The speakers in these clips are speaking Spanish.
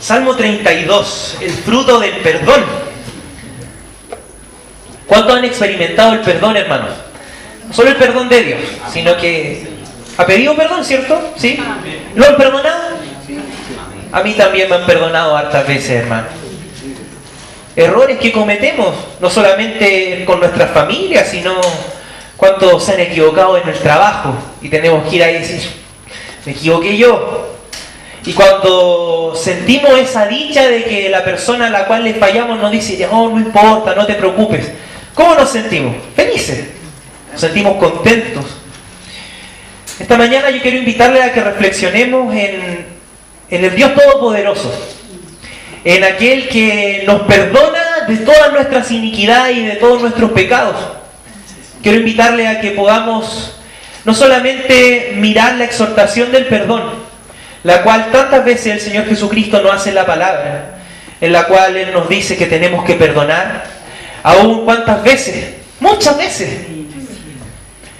Salmo 32, el fruto del perdón. ¿Cuántos han experimentado el perdón, hermanos? No solo el perdón de Dios, sino que ha pedido perdón, ¿cierto? ¿Sí? ¿Lo han perdonado? A mí también me han perdonado hartas veces, hermano. Errores que cometemos, no solamente con nuestras familias, sino cuántos se han equivocado en el trabajo y tenemos que ir ahí y decir, me equivoqué yo. Y cuando sentimos esa dicha de que la persona a la cual le fallamos nos dice, oh, no importa, no te preocupes, ¿cómo nos sentimos? Felices, nos sentimos contentos. Esta mañana yo quiero invitarle a que reflexionemos en el Dios Todopoderoso, en aquel que nos perdona de todas nuestras iniquidades y de todos nuestros pecados. Quiero invitarle a que podamos no solamente mirar la exhortación del perdón, la cual tantas veces el Señor Jesucristo nos hace en la palabra, en la cual Él nos dice que tenemos que perdonar, aún cuántas veces, muchas veces,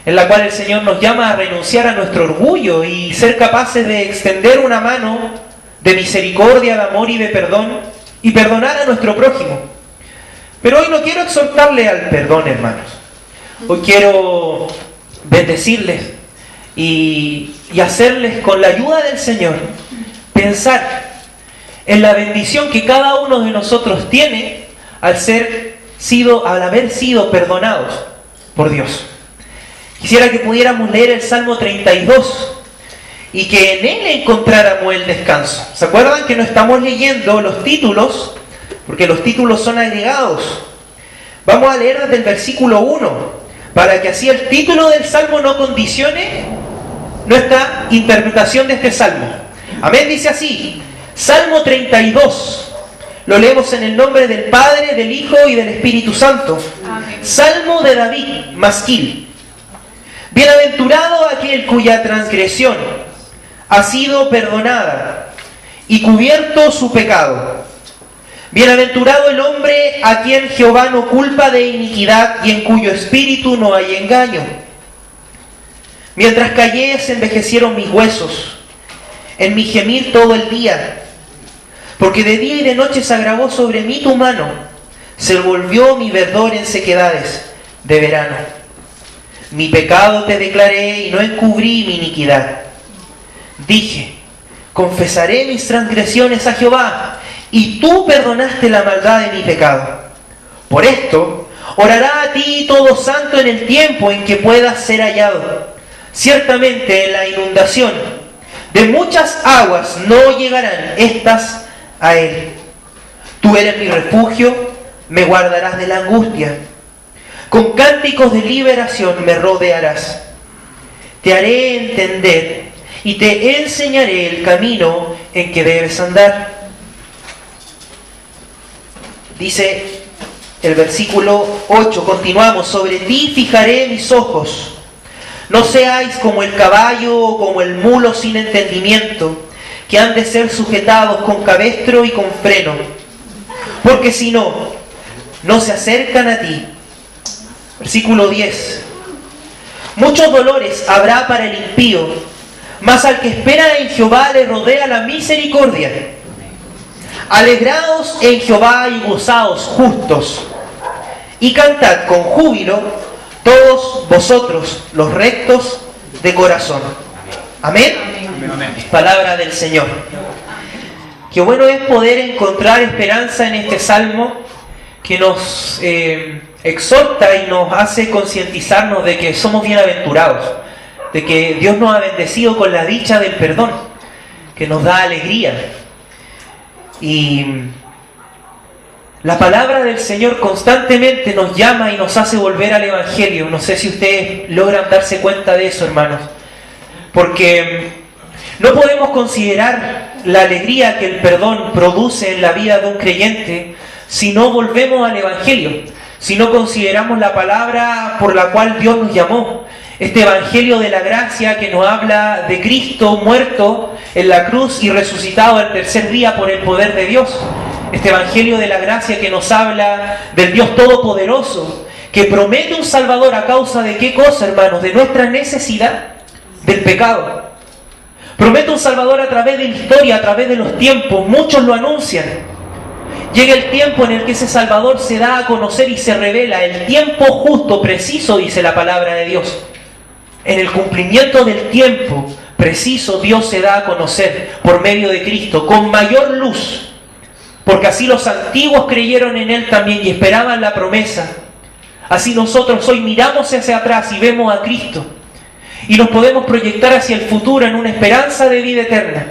en la cual el Señor nos llama a renunciar a nuestro orgullo y ser capaces de extender una mano de misericordia, de amor y de perdón, y perdonar a nuestro prójimo. Pero hoy no quiero exhortarle al perdón, hermanos. Hoy quiero bendecirles y hacerles, con la ayuda del Señor, pensar en la bendición que cada uno de nosotros tiene al haber sido perdonados por Dios. Quisiera que pudiéramos leer el Salmo 32 y que en él encontráramos el descanso. ¿Se acuerdan que no estamos leyendo los títulos? Porque los títulos son agregados. Vamos a leer desde el versículo 1, para que así el título del Salmo no condicione nuestra interpretación de este Salmo. Amén, dice así, Salmo 32. Lo leemos en el nombre del Padre, del Hijo y del Espíritu Santo. Amén. Salmo de David, Masquil. Bienaventurado aquel cuya transgresión ha sido perdonada y cubierto su pecado. Bienaventurado el hombre a quien Jehová no culpa de iniquidad y en cuyo espíritu no hay engaño. Mientras callé se envejecieron mis huesos, en mi gemir todo el día, porque de día y de noche se agravó sobre mí tu mano, se volvió mi verdor en sequedades de verano. Mi pecado te declaré y no encubrí mi iniquidad. Dije, confesaré mis transgresiones a Jehová, y tú perdonaste la maldad de mi pecado. Por esto, orará a ti todo santo en el tiempo en que puedas ser hallado. Ciertamente en la inundación de muchas aguas no llegarán estas a él. Tú eres mi refugio, me guardarás de la angustia. Con cánticos de liberación me rodearás. Te haré entender y te enseñaré el camino en que debes andar. Dice el versículo 8, continuamos, sobre ti fijaré mis ojos. No seáis como el caballo o como el mulo sin entendimiento, que han de ser sujetados con cabestro y con freno. Porque si no, no se acercan a ti. Versículo 10. Muchos dolores habrá para el impío, mas al que espera en Jehová le rodea la misericordia. Alegraos en Jehová y gozaos justos, y cantad con júbilo todos vosotros los rectos de corazón. Amén. Amén. Palabra del Señor. Qué bueno es poder encontrar esperanza en este salmo que nos exhorta y nos hace concientizarnos de que somos bienaventurados, de que Dios nos ha bendecido con la dicha del perdón, que nos da alegría. Y la palabra del Señor constantemente nos llama y nos hace volver al Evangelio. No sé si ustedes logran darse cuenta de eso, hermanos. Porque no podemos considerar la alegría que el perdón produce en la vida de un creyente si no volvemos al Evangelio, si no consideramos la palabra por la cual Dios nos llamó. Este Evangelio de la gracia que nos habla de Cristo muerto en la cruz y resucitado el tercer día por el poder de Dios. Este Evangelio de la gracia que nos habla del Dios Todopoderoso, que promete un Salvador a causa de qué cosa, hermanos, de nuestra necesidad, del pecado. Promete un Salvador a través de la historia, a través de los tiempos. Muchos lo anuncian. Llega el tiempo en el que ese Salvador se da a conocer y se revela. El tiempo justo, preciso, dice la palabra de Dios. En el cumplimiento del tiempo preciso, Dios se da a conocer por medio de Cristo, con mayor luz. Porque así los antiguos creyeron en Él también y esperaban la promesa. Así nosotros hoy miramos hacia atrás y vemos a Cristo. Y nos podemos proyectar hacia el futuro en una esperanza de vida eterna.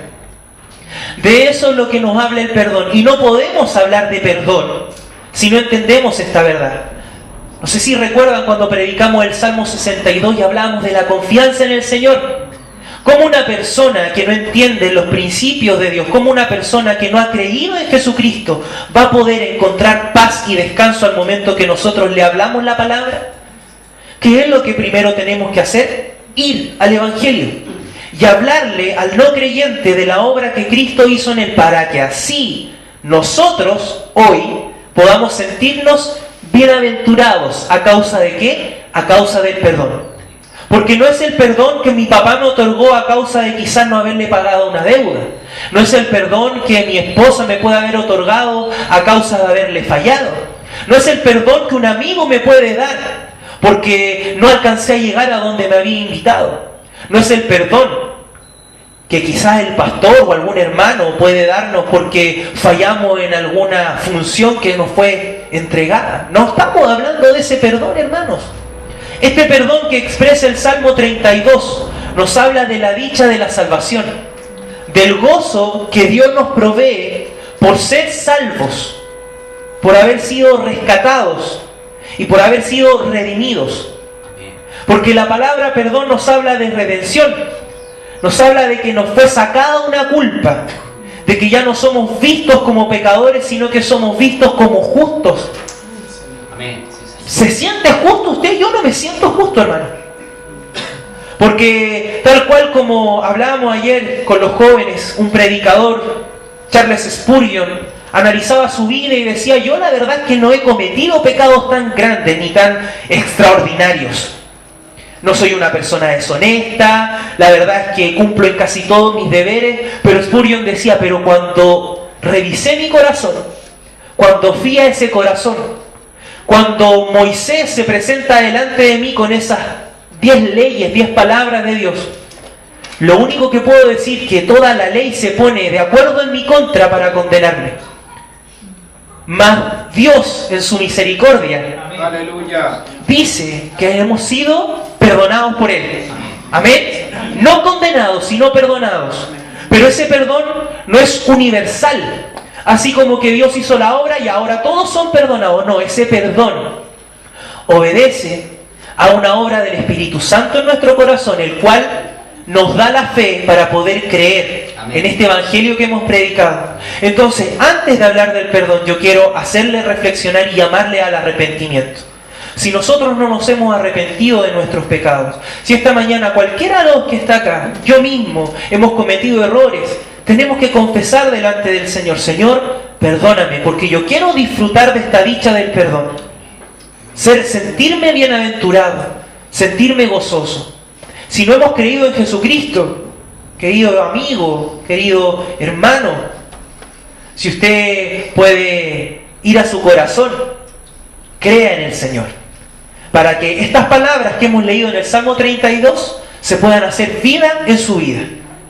De eso es lo que nos habla el perdón. Y no podemos hablar de perdón si no entendemos esta verdad. No sé si recuerdan cuando predicamos el Salmo 62 y hablamos de la confianza en el Señor. Como una persona que no entiende los principios de Dios, como una persona que no ha creído en Jesucristo, va a poder encontrar paz y descanso al momento que nosotros le hablamos la palabra. ¿Qué es lo que primero tenemos que hacer? Ir al Evangelio y hablarle al no creyente de la obra que Cristo hizo en él, para que así nosotros hoy podamos sentirnos bienaventurados. ¿A causa de qué? A causa del perdón. Porque no es el perdón que mi papá me otorgó a causa de quizás no haberle pagado una deuda. No es el perdón que mi esposa me puede haber otorgado a causa de haberle fallado. No es el perdón que un amigo me puede dar porque no alcancé a llegar a donde me había invitado. No es el perdón que quizás el pastor o algún hermano puede darnos porque fallamos en alguna función que nos fue entregada. No estamos hablando de ese perdón, hermanos. Este perdón que expresa el Salmo 32 nos habla de la dicha de la salvación, del gozo que Dios nos provee por ser salvos, por haber sido rescatados y por haber sido redimidos. Porque la palabra perdón nos habla de redención, nos habla de que nos fue sacada una culpa, de que ya no somos vistos como pecadores, sino que somos vistos como justos. Amén. ¿Se siente justo usted? Yo no me siento justo, hermano. Porque tal cual como hablábamos ayer con los jóvenes, un predicador, Charles Spurgeon, analizaba su vida y decía: yo la verdad es que no he cometido pecados tan grandes ni tan extraordinarios. No soy una persona deshonesta, la verdad es que cumplo en casi todos mis deberes, pero Spurgeon decía: pero cuando revisé mi corazón, cuando fui a ese corazón, cuando Moisés se presenta delante de mí con esas 10 leyes, 10 palabras de Dios, lo único que puedo decir es que toda la ley se pone de acuerdo en mi contra para condenarme. Mas Dios, en su misericordia, Aleluya, dice que hemos sido perdonados por Él. Amén. No condenados, sino perdonados. Pero ese perdón no es universal. Así como que Dios hizo la obra y ahora todos son perdonados. No, ese perdón obedece a una obra del Espíritu Santo en nuestro corazón, el cual nos da la fe para poder creer en este Evangelio que hemos predicado. Entonces, antes de hablar del perdón, yo quiero hacerle reflexionar y llamarle al arrepentimiento. Si nosotros no nos hemos arrepentido de nuestros pecados, si esta mañana cualquiera de los que está acá, yo mismo, hemos cometido errores, tenemos que confesar delante del Señor: Señor, perdóname, porque yo quiero disfrutar de esta dicha del perdón. Sentirme bienaventurado, sentirme gozoso. Si no hemos creído en Jesucristo, querido amigo, querido hermano, si usted puede ir a su corazón, crea en el Señor, para que estas palabras que hemos leído en el Salmo 32 se puedan hacer vida en su vida.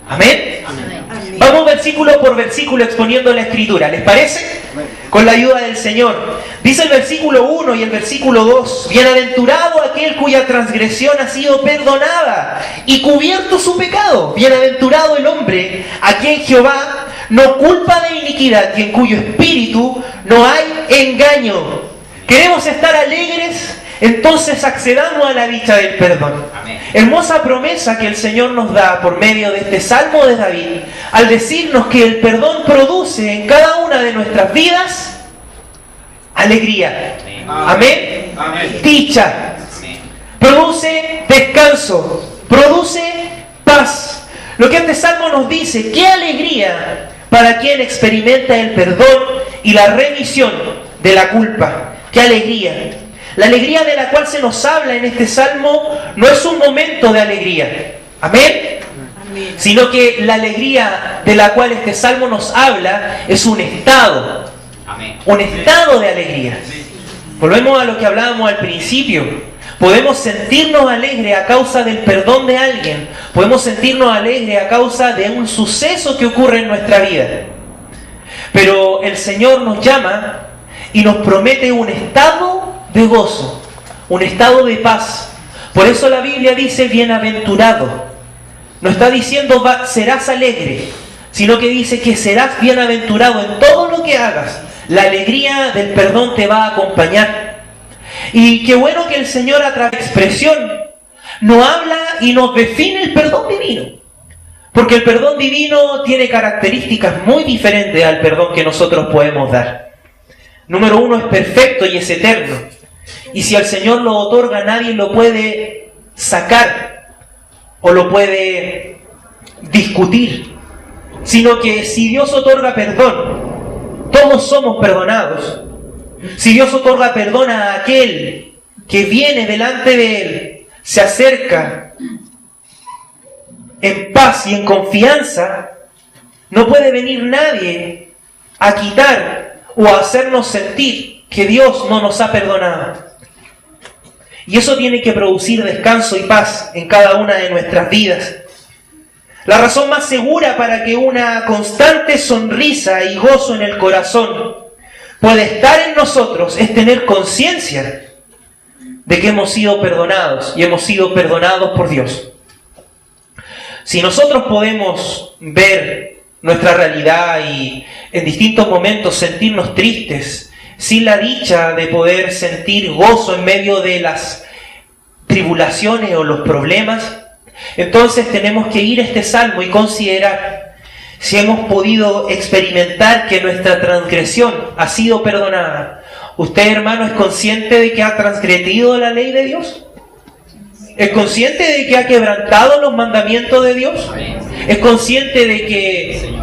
Amén. Amén. Vamos versículo por versículo exponiendo la Escritura, ¿les parece? Con la ayuda del Señor. Dice el versículo 1 y el versículo 2: bienaventurado aquel cuya transgresión ha sido perdonada y cubierto su pecado. Bienaventurado el hombre a quien Jehová no culpa de iniquidad y en cuyo espíritu no hay engaño. ¿Queremos estar alegres? Entonces accedamos a la dicha del perdón. Amén. Hermosa promesa que el Señor nos da por medio de este Salmo de David, al decirnos que el perdón produce en cada una de nuestras vidas alegría. Amén. Amén. Dicha. Amén. Produce descanso. Produce paz. Lo que este Salmo nos dice: qué alegría para quien experimenta el perdón y la remisión de la culpa. Qué alegría. La alegría de la cual se nos habla en este Salmo no es un momento de alegría. Amén. sino que la alegría de la cual este salmo nos habla es un estado, un estado de alegría. Volvemos a lo que hablábamos al principio. Podemos sentirnos alegres a causa del perdón de alguien, podemos sentirnos alegres a causa de un suceso que ocurre en nuestra vida. Pero el Señor nos llama y nos promete un estado de gozo, un estado de paz. Por eso la Biblia dice bienaventurado. No está diciendo serás alegre, sino que dice que serás bienaventurado en todo lo que hagas. La alegría del perdón te va a acompañar. Y qué bueno que el Señor a través de expresión nos habla y nos define el perdón divino. Porque el perdón divino tiene características muy diferentes al perdón que nosotros podemos dar. Número uno, es perfecto y es eterno. Y si el Señor lo otorga, nadie lo puede sacar o lo puede discutir. Sino que si Dios otorga perdón, todos somos perdonados. Si Dios otorga perdón a aquel que viene delante de Él, se acerca en paz y en confianza, no puede venir nadie a quitar o a hacernos sentir que Dios no nos ha perdonado. Y eso tiene que producir descanso y paz en cada una de nuestras vidas. La razón más segura para que una constante sonrisa y gozo en el corazón pueda estar en nosotros es tener conciencia de que hemos sido perdonados y hemos sido perdonados por Dios. Si nosotros podemos ver nuestra realidad y en distintos momentos sentirnos tristes, sin la dicha de poder sentir gozo en medio de las tribulaciones o los problemas, entonces tenemos que ir a este salmo y considerar si hemos podido experimentar que nuestra transgresión ha sido perdonada. ¿Usted, hermano, es consciente de que ha transgredido la ley de Dios? ¿Es consciente de que ha quebrantado los mandamientos de Dios? ¿Es consciente de que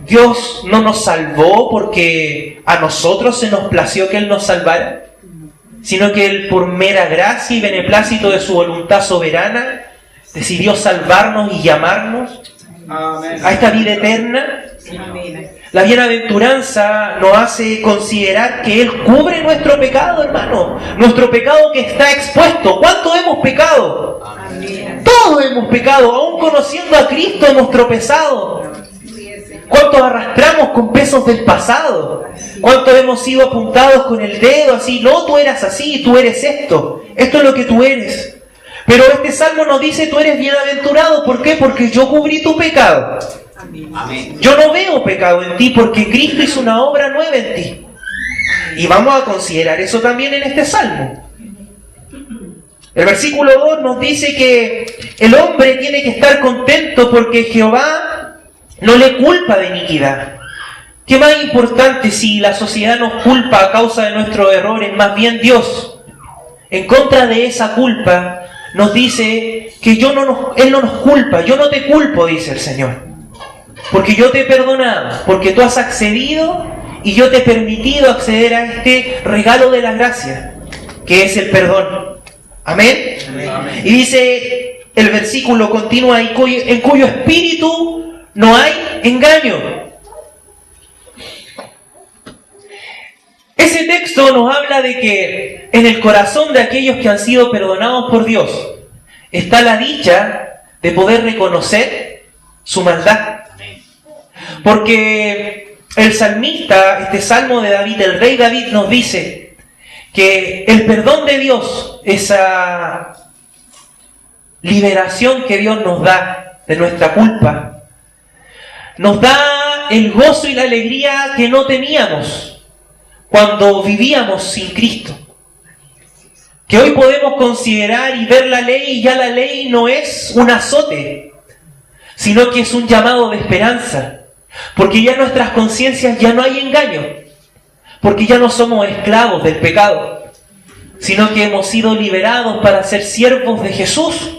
Dios no nos salvó porque a nosotros se nos plació que Él nos salvara? Sino que Él, por mera gracia y beneplácito de su voluntad soberana, decidió salvarnos y llamarnos a esta vida eterna. La bienaventuranza nos hace considerar que Él cubre nuestro pecado, hermano. Nuestro pecado que está expuesto. ¿Cuánto hemos pecado? Todos hemos pecado. Aún conociendo a Cristo hemos tropezado. ¿Cuántos arrastramos con pesos del pasado? ¿Cuántos hemos sido apuntados con el dedo así? No, tú eras así, tú eres esto. Esto es lo que tú eres. Pero este salmo nos dice, tú eres bienaventurado. ¿Por qué? Porque yo cubrí tu pecado. Yo no veo pecado en ti porque Cristo hizo una obra nueva en ti. Y vamos a considerar eso también en este salmo. El versículo 2 nos dice que el hombre tiene que estar contento porque Jehová no le culpa de iniquidad. ¿Qué más importante si la sociedad nos culpa a causa de nuestros errores? Más bien Dios, en contra de esa culpa, nos dice que Él no nos culpa. Yo no te culpo, dice el Señor. Porque yo te he perdonado, porque tú has accedido y yo te he permitido acceder a este regalo de la gracia, que es el perdón. Amén. Amén. Y dice el versículo continúa, en cuyo espíritu no hay engaño. Ese texto nos habla de que en el corazón de aquellos que han sido perdonados por Dios está la dicha de poder reconocer su maldad. Porque el salmista, este salmo de David, el rey David, nos dice que el perdón de Dios, esa liberación que Dios nos da de nuestra culpa, nos da el gozo y la alegría que no teníamos cuando vivíamos sin Cristo. Que hoy podemos considerar y ver la ley, y ya la ley no es un azote, sino que es un llamado de esperanza. Porque ya en nuestras conciencias ya no hay engaño. Porque ya no somos esclavos del pecado, sino que hemos sido liberados para ser siervos de Jesús.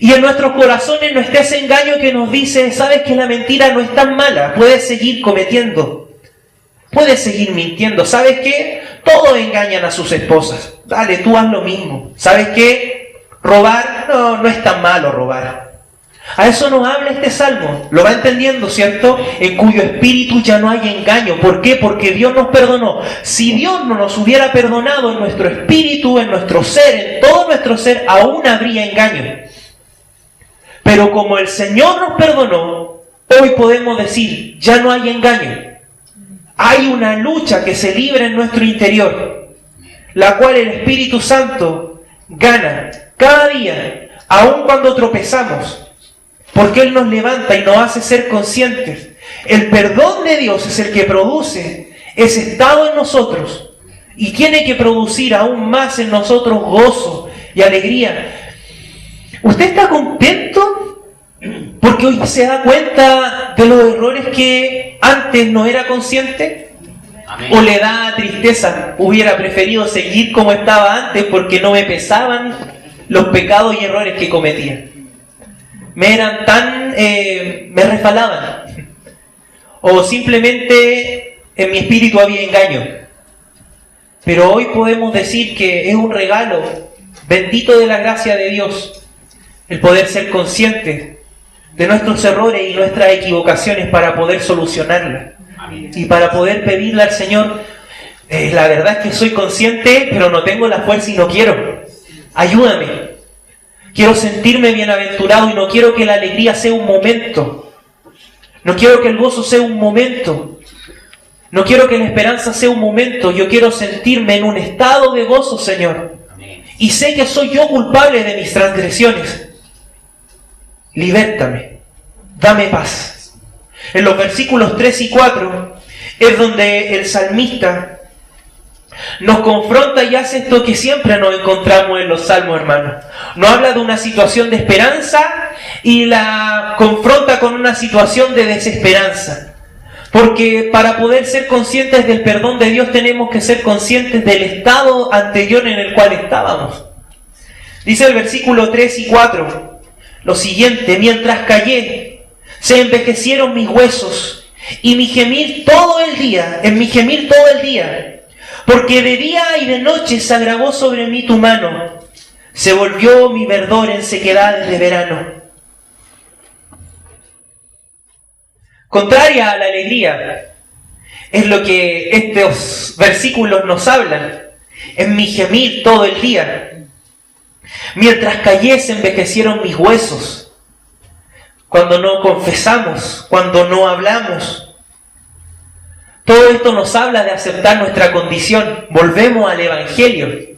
Y en nuestros corazones no está ese engaño que nos dice, sabes que la mentira no es tan mala, puedes seguir cometiendo, puedes seguir mintiendo. ¿Sabes qué? Todos engañan a sus esposas. Dale, tú haz lo mismo. ¿Sabes qué? Robar, no es tan malo robar. A eso nos habla este salmo. Lo va entendiendo, ¿cierto? En cuyo espíritu ya no hay engaño. ¿Por qué? Porque Dios nos perdonó. Si Dios no nos hubiera perdonado, en nuestro espíritu, en nuestro ser, en todo nuestro ser, aún habría engaño. Pero como el Señor nos perdonó, hoy podemos decir, ya no hay engaño. Hay una lucha que se libra en nuestro interior, la cual el Espíritu Santo gana cada día, aun cuando tropezamos. Porque Él nos levanta y nos hace ser conscientes. El perdón de Dios es el que produce ese estado en nosotros. Y tiene que producir aún más en nosotros gozo y alegría. ¿Usted está contento? Porque hoy se da cuenta de los errores que antes no era consciente. Amén. ¿O le da tristeza? Hubiera preferido seguir como estaba antes porque no me pesaban los pecados y errores que cometía. Me resbalaban. O simplemente en mi espíritu había engaño. Pero hoy podemos decir que es un regalo bendito de la gracia de Dios el poder ser conscientes de nuestros errores y nuestras equivocaciones para poder solucionarlas. Y para poder pedirle al Señor, la verdad es que soy consciente, pero no tengo la fuerza y no quiero. Ayúdame. Quiero sentirme bienaventurado y no quiero que la alegría sea un momento. No quiero que el gozo sea un momento. No quiero que la esperanza sea un momento. Yo quiero sentirme en un estado de gozo, Señor. Y sé que soy yo culpable de mis transgresiones. Libértame. Dame paz. En los versículos 3 y 4 es donde el salmista nos confronta y hace esto que siempre nos encontramos en los salmos, hermanos. Nos habla de una situación de esperanza y la confronta con una situación de desesperanza. Porque para poder ser conscientes del perdón de Dios tenemos que ser conscientes del estado anterior en el cual estábamos. Dice el versículo 3 y 4 lo siguiente: mientras callé, se envejecieron mis huesos y mi gemir todo el día, porque de día y de noche se agravó sobre mí tu mano, se volvió mi verdor en sequedades de verano. Contraria a la alegría, es lo que estos versículos nos hablan. En mi gemir todo el día. Mientras callé se envejecieron mis huesos. Cuando no confesamos, cuando no hablamos. Todo esto nos habla de aceptar nuestra condición. Volvemos al Evangelio.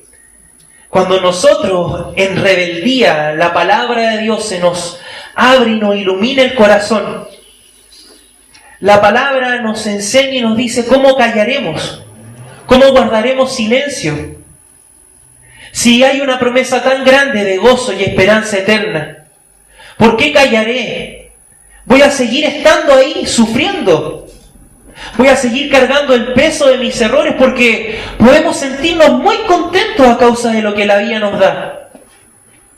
Cuando nosotros, en rebeldía, la palabra de Dios se nos abre y nos ilumina el corazón, la palabra nos enseña y nos dice cómo callaremos, cómo guardaremos silencio. Si hay una promesa tan grande de gozo y esperanza eterna, ¿por qué callaré? Voy a seguir estando ahí, sufriendo. Voy a seguir cargando el peso de mis errores porque podemos sentirnos muy contentos a causa de lo que la vida nos da.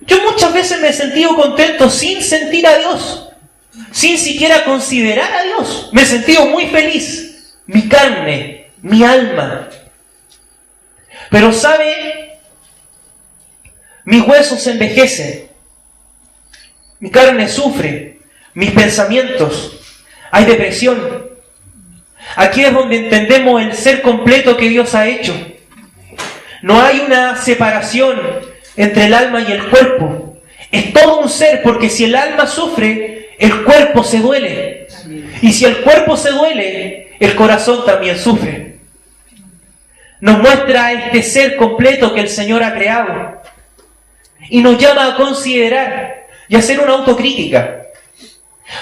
Yo muchas veces me he sentido contento sin sentir a Dios, sin siquiera considerar a Dios. Me he sentido muy feliz, mi carne, mi alma. Pero ¿sabe? Mis huesos se envejecen, mi carne sufre, mis pensamientos, hay depresión. Aquí es donde entendemos el ser completo que Dios ha hecho. No hay una separación entre el alma y el cuerpo. Es todo un ser, porque si el alma sufre, el cuerpo se duele. Y si el cuerpo se duele, el corazón también sufre. Nos muestra este ser completo que el Señor ha creado. Y nos llama a considerar y a hacer una autocrítica.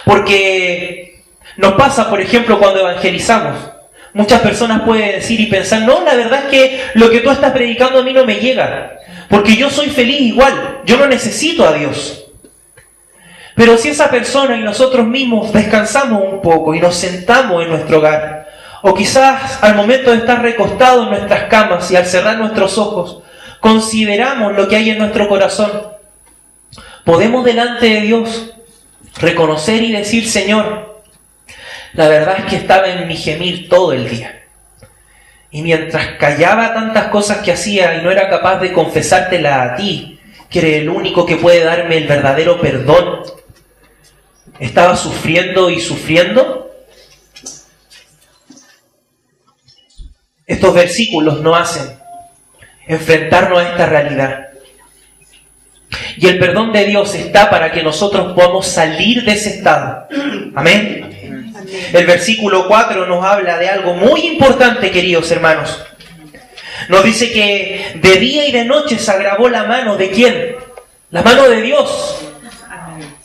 Porque nos pasa, por ejemplo, cuando evangelizamos. Muchas personas pueden decir y pensar, no, la verdad es que lo que tú estás predicando a mí no me llega. Porque yo soy feliz igual, yo no necesito a Dios. Pero si esa persona y nosotros mismos descansamos un poco y nos sentamos en nuestro hogar, o quizás al momento de estar recostados en nuestras camas y al cerrar nuestros ojos, consideramos lo que hay en nuestro corazón, podemos delante de Dios reconocer y decir, Señor, la verdad es que estaba en mi gemir todo el día. Y mientras callaba tantas cosas que hacía y no era capaz de confesártela a ti que eres el único que puede darme el verdadero perdón, estaba sufriendo y sufriendo? Estos versículos nos hacen enfrentarnos a esta realidad. Y el perdón de Dios está para que nosotros podamos salir de ese estado. Amén. El versículo 4 nos habla de algo muy importante, queridos hermanos. Nos dice que de día y de noche se agravó la mano ¿de quién? La mano de Dios.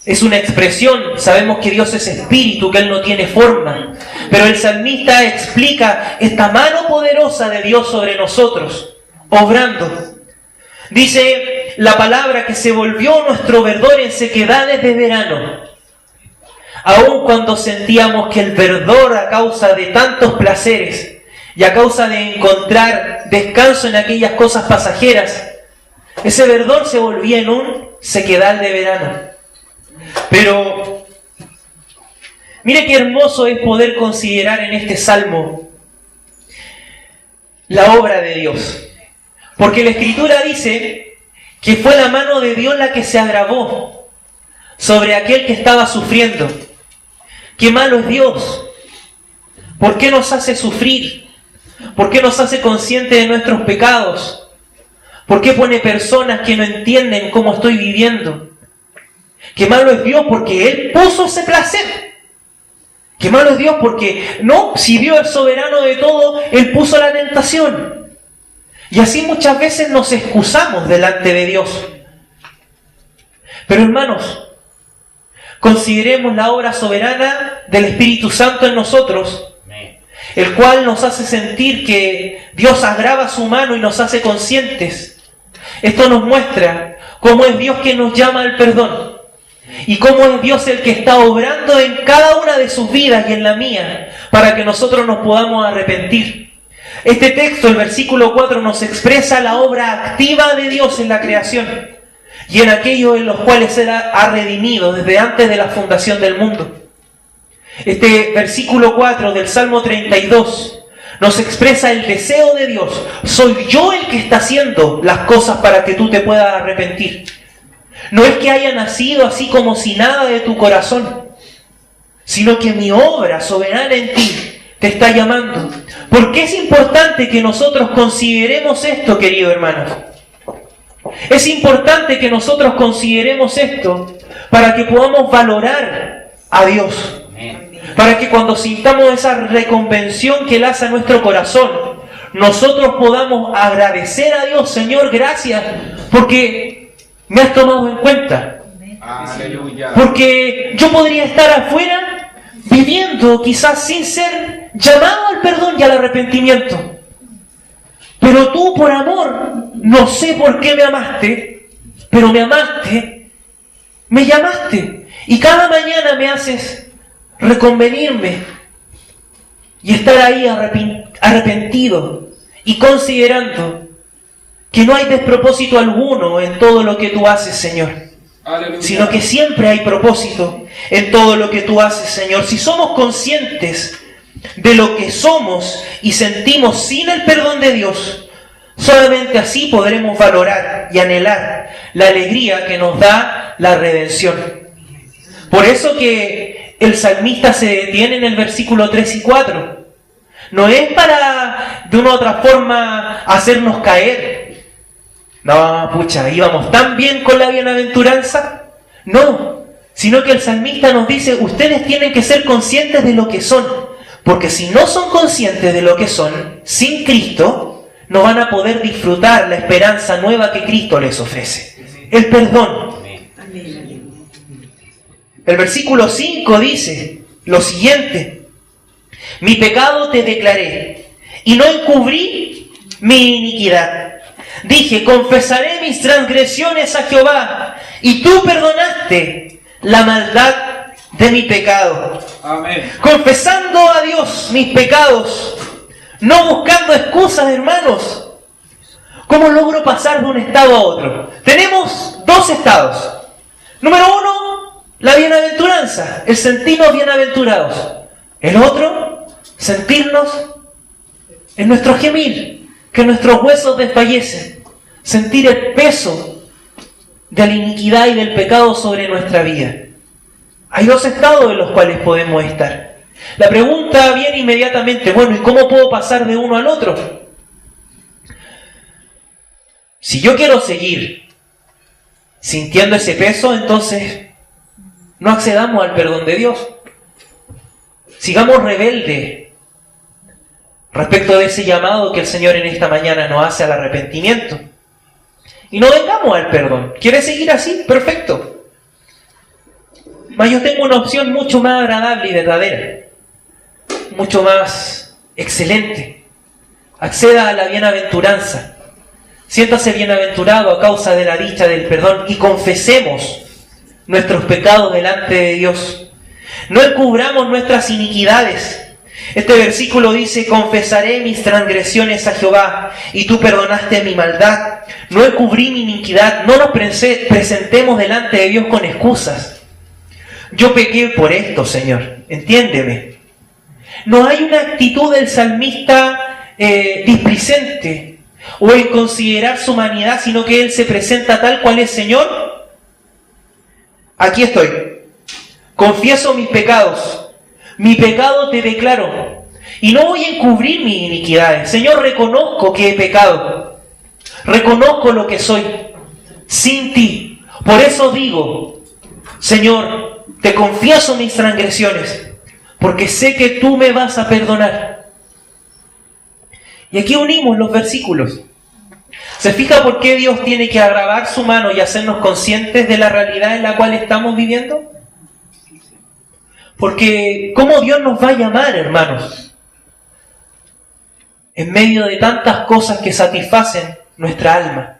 Es una expresión, sabemos que Dios es espíritu, que Él no tiene forma. Pero el salmista explica esta mano poderosa de Dios sobre nosotros, obrando. Dice la palabra que se volvió nuestro verdor en sequedades de verano. Aun cuando sentíamos que el verdor, a causa de tantos placeres y a causa de encontrar descanso en aquellas cosas pasajeras, ese verdor se volvía en un sequedal de verano. Pero mire qué hermoso es poder considerar en este salmo la obra de Dios. Porque la Escritura dice que fue la mano de Dios la que se agravó sobre aquel que estaba sufriendo. ¡Qué malo es Dios! ¿Por qué nos hace sufrir? ¿Por qué nos hace conscientes de nuestros pecados? ¿Por qué pone personas que no entienden cómo estoy viviendo? ¡Qué malo es Dios porque Él puso ese placer! ¡Qué malo es Dios porque, no, si Dios es soberano de todo, Él puso la tentación! Y así muchas veces nos excusamos delante de Dios. Pero hermanos, consideremos la obra soberana del Espíritu Santo en nosotros, el cual nos hace sentir que Dios agrava su mano y nos hace conscientes. Esto nos muestra cómo es Dios que nos llama al perdón y cómo es Dios el que está obrando en cada una de sus vidas y en la mía para que nosotros nos podamos arrepentir. Este texto, el versículo 4, nos expresa la obra activa de Dios en la creación y en aquellos en los cuales Él ha redimido desde antes de la fundación del mundo. Este versículo 4 del Salmo 32 nos expresa el deseo de Dios. Soy yo el que está haciendo las cosas para que tú te puedas arrepentir. No es que haya nacido así como si nada de tu corazón, sino que mi obra soberana en ti te está llamando. ¿Por qué es importante que nosotros consideremos esto, querido hermano? Es importante que nosotros consideremos esto para que podamos valorar a Dios. Para que cuando sintamos esa reconvención que laza nuestro corazón, nosotros podamos agradecer a Dios. Señor, gracias, porque me has tomado en cuenta. Porque yo podría estar afuera viviendo quizás sin ser llamado al perdón y al arrepentimiento. Pero tú, por amor, no sé por qué me amaste, pero me amaste, me llamaste. Y cada mañana me haces reconvenirme y estar ahí arrepentido y considerando que no hay despropósito alguno en todo lo que tú haces, Señor. Aleluya. Sino que siempre hay propósito en todo lo que tú haces, Señor. Si somos conscientes de lo que somos y sentimos sin el perdón de Dios, solamente así podremos valorar y anhelar la alegría que nos da la redención. Por eso que el salmista se detiene en el versículo 3 y 4. No es para de una u otra forma hacernos caer. No, pucha, íbamos tan bien con la bienaventuranza. No, sino que el salmista nos dice, ustedes tienen que ser conscientes de lo que son. Porque si no son conscientes de lo que son, sin Cristo, no van a poder disfrutar la esperanza nueva que Cristo les ofrece. El perdón. El versículo 5 dice lo siguiente: mi pecado te declaré, y no encubrí mi iniquidad. Dije, confesaré mis transgresiones a Jehová, y tú perdonaste la maldad de mi pecado. Amén. Confesando a Dios mis pecados, no buscando excusas, hermanos. ¿Cómo logro pasar de un estado a otro? Tenemos dos estados. Número uno, la bienaventuranza, el sentirnos bienaventurados. El otro, sentirnos en nuestro gemir, que nuestros huesos desfallecen. Sentir el peso de la iniquidad y del pecado sobre nuestra vida. Hay dos estados en los cuales podemos estar. La pregunta viene inmediatamente, bueno, ¿y cómo puedo pasar de uno al otro? Si yo quiero seguir sintiendo ese peso, entonces no accedamos al perdón de Dios. Sigamos rebeldes respecto de ese llamado que el Señor en esta mañana nos hace al arrepentimiento. Y no vengamos al perdón. ¿Quieres seguir así? Perfecto. Mas yo tengo una opción mucho más agradable y verdadera, mucho más excelente. Acceda a la bienaventuranza. Siéntase bienaventurado a causa de la dicha del perdón y confesemos nuestros pecados delante de Dios. No encubramos nuestras iniquidades. Este versículo dice: confesaré mis transgresiones a Jehová, y tú perdonaste mi maldad. No encubrí mi iniquidad. No nos presentemos delante de Dios con excusas. Yo pequé por esto, Señor, entiéndeme. No hay una actitud del salmista displicente o en considerar su humanidad, sino que él se presenta tal cual es: Señor, aquí estoy, confieso mis pecados, mi pecado te declaro, y no voy a encubrir mis iniquidades. Señor, reconozco que he pecado, reconozco lo que soy sin ti. Por eso digo: Señor, te confieso mis transgresiones, porque sé que tú me vas a perdonar. Y aquí unimos los versículos. ¿Se fija por qué Dios tiene que agravar su mano y hacernos conscientes de la realidad en la cual estamos viviendo? Porque ¿cómo Dios nos va a llamar, hermanos? En medio de tantas cosas que satisfacen nuestra alma.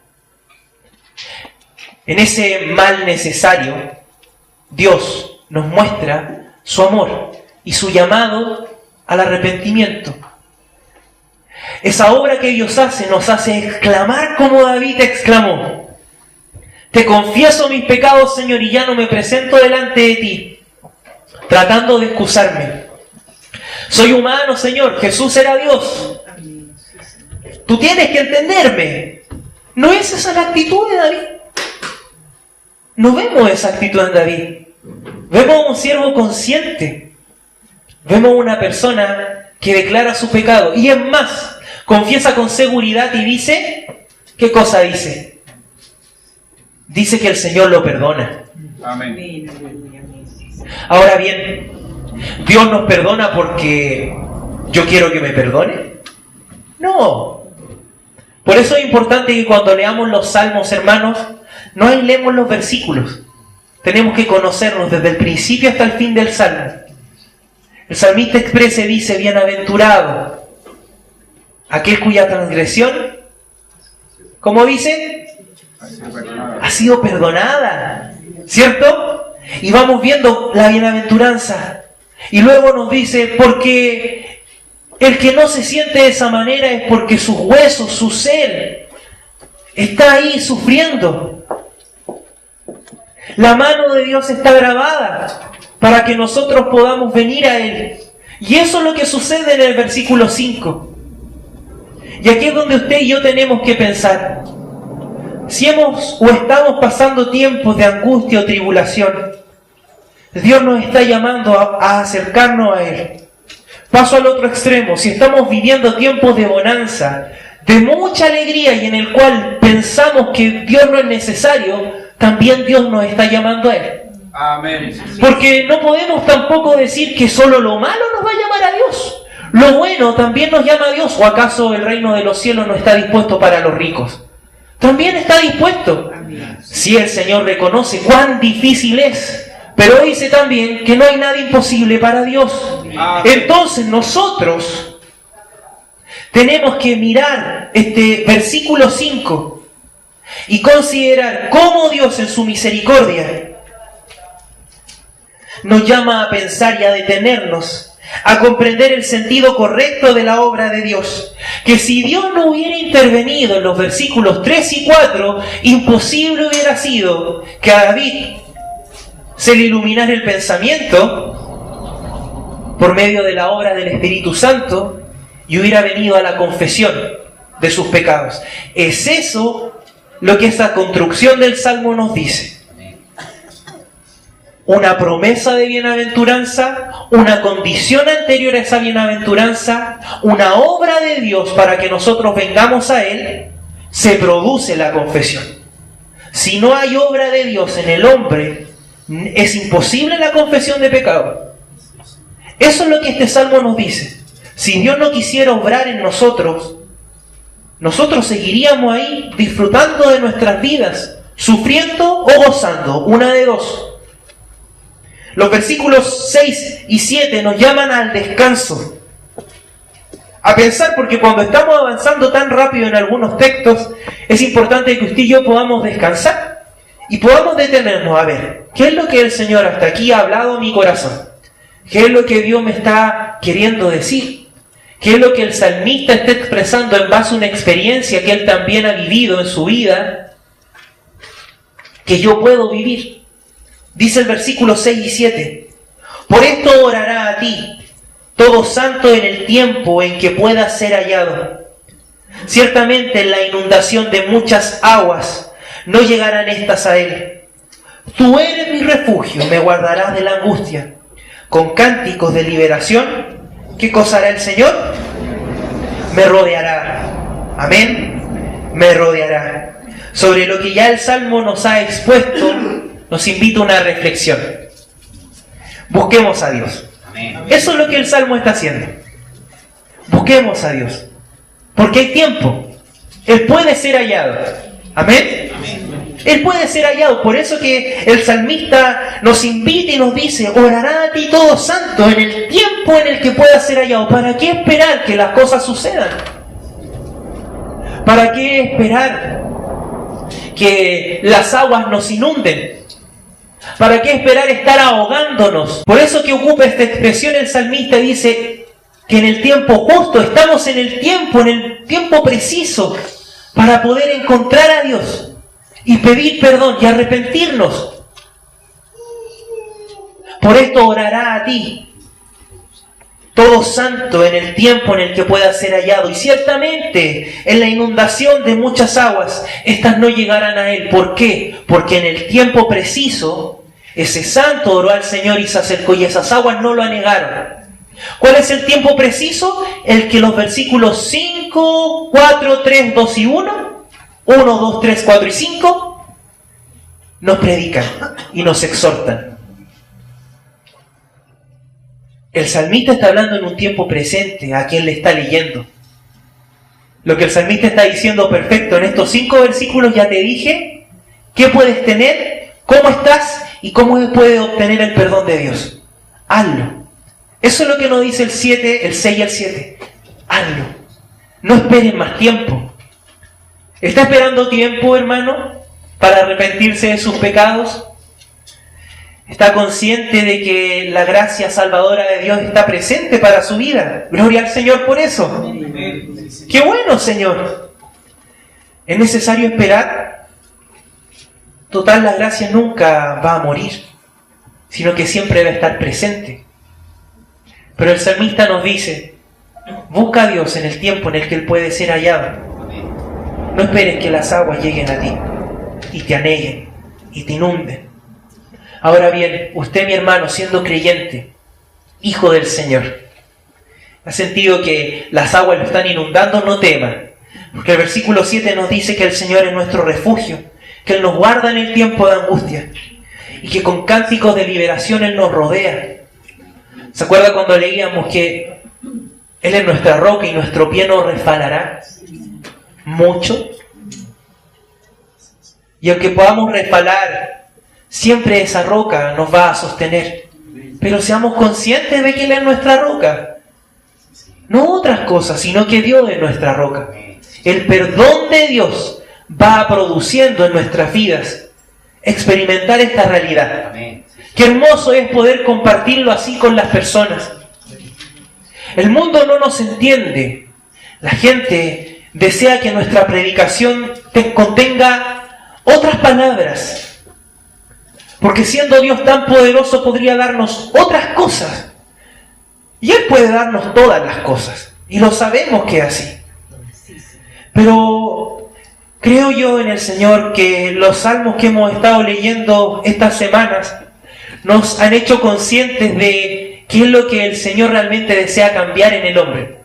En ese mal necesario, Dios nos muestra su amor y su llamado al arrepentimiento. Esa obra que Dios hace nos hace exclamar como David exclamó: te confieso mis pecados, Señor, y ya no me presento delante de ti tratando de excusarme. Soy humano, Señor, Jesús era Dios. Tú tienes que entenderme. ¿No es esa la actitud de David? No vemos esa actitud en David. Vemos un siervo consciente. Vemos una persona que declara su pecado. Y es más, confiesa con seguridad y dice, ¿qué cosa dice? Dice que el Señor lo perdona. Amén. Ahora bien, ¿Dios nos perdona porque yo quiero que me perdone? No. Por eso es importante que cuando leamos los salmos, hermanos, no aislemos los versículos. Tenemos que conocerlos desde el principio hasta el fin del salmo. El salmista expresa y dice: bienaventurado aquel cuya transgresión, ¿cómo dice? Ha sido perdonada, ¿cierto? Y vamos viendo la bienaventuranza. Y luego nos dice: porque el que no se siente de esa manera es porque sus huesos, su ser, está ahí sufriendo. La mano de Dios está grabada para que nosotros podamos venir a Él. Y eso es lo que sucede en el versículo 5. Y aquí es donde usted y yo tenemos que pensar. Si hemos o estamos pasando tiempos de angustia o tribulación, Dios nos está llamando a acercarnos a Él. Paso al otro extremo. Si estamos viviendo tiempos de bonanza, de mucha alegría y en el cual pensamos que Dios no es necesario, también Dios nos está llamando a Él. Amén. Porque no podemos tampoco decir que solo lo malo nos va a llamar a Dios. Lo bueno también nos llama a Dios. ¿O acaso el reino de los cielos no está dispuesto para los ricos? También está dispuesto. Si el Señor reconoce cuán difícil es, pero dice también que no hay nada imposible para Dios. Entonces nosotros tenemos que mirar este versículo 5 y considerar cómo Dios en su misericordia nos llama a pensar y a detenernos, a comprender el sentido correcto de la obra de Dios. Que si Dios no hubiera intervenido en los versículos 3 y 4, imposible hubiera sido que a David se le iluminara el pensamiento por medio de la obra del Espíritu Santo y hubiera venido a la confesión de sus pecados. Es eso lo que esa construcción del Salmo nos dice. Una promesa de bienaventuranza, una condición anterior a esa bienaventuranza, una obra de Dios para que nosotros vengamos a Él, se produce la confesión. Si no hay obra de Dios en el hombre, es imposible la confesión de pecado. Eso es lo que este Salmo nos dice. Si Dios no quisiera obrar en nosotros, nosotros seguiríamos ahí disfrutando de nuestras vidas, sufriendo o gozando, una de dos. Los versículos 6 y 7 nos llaman al descanso. A pensar, porque cuando estamos avanzando tan rápido en algunos textos, es importante que usted y yo podamos descansar y podamos detenernos a ver, ¿qué es lo que el Señor hasta aquí ha hablado a mi corazón? ¿Qué es lo que Dios me está queriendo decir? ¿Qué es lo que el salmista está expresando en base a una experiencia que él también ha vivido en su vida, que yo puedo vivir? Dice el versículo 6 y 7, por esto orará a ti todo santo en el tiempo en que pueda ser hallado. Ciertamente en la inundación de muchas aguas no llegarán estas a él. Tú eres mi refugio, me guardarás de la angustia. Con cánticos de liberación, ¿qué cosa hará el Señor? Me rodeará. Amén. Me rodeará. Sobre lo que ya el Salmo nos ha expuesto, nos invita a una reflexión. Busquemos a Dios. Eso es lo que el Salmo está haciendo. Busquemos a Dios. Porque hay tiempo. Él puede ser hallado. Amén. Él puede ser hallado. Por eso que el salmista nos invita y nos dice, orará a ti todo santo en el tiempo en el que pueda ser hallado. ¿Para qué esperar que las cosas sucedan? ¿Para qué esperar que las aguas nos inunden? ¿Para qué esperar estar ahogándonos? Por eso que ocupa esta expresión el salmista, dice que en el tiempo justo, estamos en el tiempo preciso para poder encontrar a Dios y pedir perdón y arrepentirnos. Por esto orará a ti todo santo en el tiempo en el que pueda ser hallado. Y ciertamente en la inundación de muchas aguas, estas no llegarán a él. ¿Por qué? Porque en el tiempo preciso, ese santo oró al Señor y se acercó, y esas aguas no lo anegaron. ¿Cuál es el tiempo preciso? El que los versículos 5, 4, 3, 2 y 1, 1, 2, 3, 4 y 5, nos predican y nos exhortan. El salmista está hablando en un tiempo presente a quien le está leyendo. Lo que el salmista está diciendo, perfecto, en estos 5 versículos ya te dije qué puedes tener, cómo estás y cómo puedes obtener el perdón de Dios. Hazlo. Eso es lo que nos dice el 7, el 6 y el 7. Hazlo. No esperes más tiempo. ¿Está esperando tiempo, hermano, para arrepentirse de sus pecados? ¿Está consciente de que la gracia salvadora de Dios está presente para su vida? Gloria al Señor por eso. ¡Qué bueno, Señor! ¿Es necesario esperar? Total, la gracia nunca va a morir, sino que siempre va a estar presente. Pero el salmista nos dice, busca a Dios en el tiempo en el que Él puede ser hallado. No esperes que las aguas lleguen a ti y te aneguen y te inunden. Ahora bien, usted, mi hermano, siendo creyente, hijo del Señor, ha sentido que las aguas lo están inundando, no tema, porque el versículo 7 nos dice que el Señor es nuestro refugio, que Él nos guarda en el tiempo de angustia y que con cánticos de liberación Él nos rodea. ¿Se acuerda cuando leíamos que Él es nuestra roca y nuestro pie no resbalará mucho? Y aunque podamos resbalar, siempre esa roca nos va a sostener. Pero seamos conscientes de que Él es nuestra roca. No otras cosas, sino que Dios es nuestra roca. El perdón de Dios va produciendo en nuestras vidas experimentar esta realidad. Qué hermoso es poder compartirlo así con las personas. El mundo no nos entiende. La gente desea que nuestra predicación contenga otras palabras. Porque siendo Dios tan poderoso podría darnos otras cosas. Y Él puede darnos todas las cosas. Y lo sabemos que es así. Pero Creo yo en el Señor que los salmos que hemos estado leyendo estas semanas nos han hecho conscientes de qué es lo que el Señor realmente desea cambiar en el hombre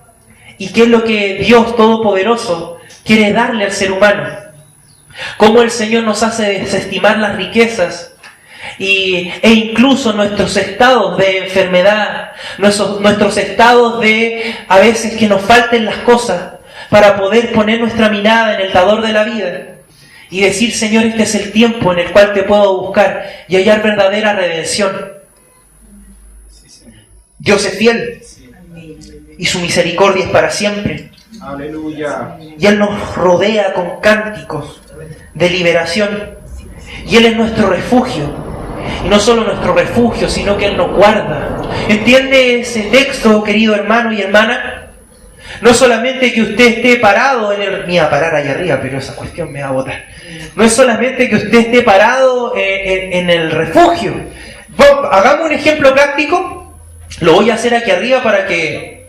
y qué es lo que Dios Todopoderoso quiere darle al ser humano. Cómo el Señor nos hace desestimar las riquezas e incluso nuestros estados de enfermedad, nuestros estados de a veces que nos falten las cosas, para poder poner nuestra mirada en el dador de la vida y decir: Señor, este es el tiempo en el cual te puedo buscar y hallar verdadera redención. Dios es fiel y su misericordia es para siempre. Aleluya. Y Él nos rodea con cánticos de liberación. Y Él es nuestro refugio. Y no solo nuestro refugio, sino que Él nos guarda. ¿Entiende ese texto, querido hermano y hermana? No solamente que usted esté parado en el... Me iba a parar allá arriba, pero esa cuestión me va a botar. No es solamente que usted esté parado en el refugio. Hagamos un ejemplo práctico. Lo voy a hacer aquí arriba para que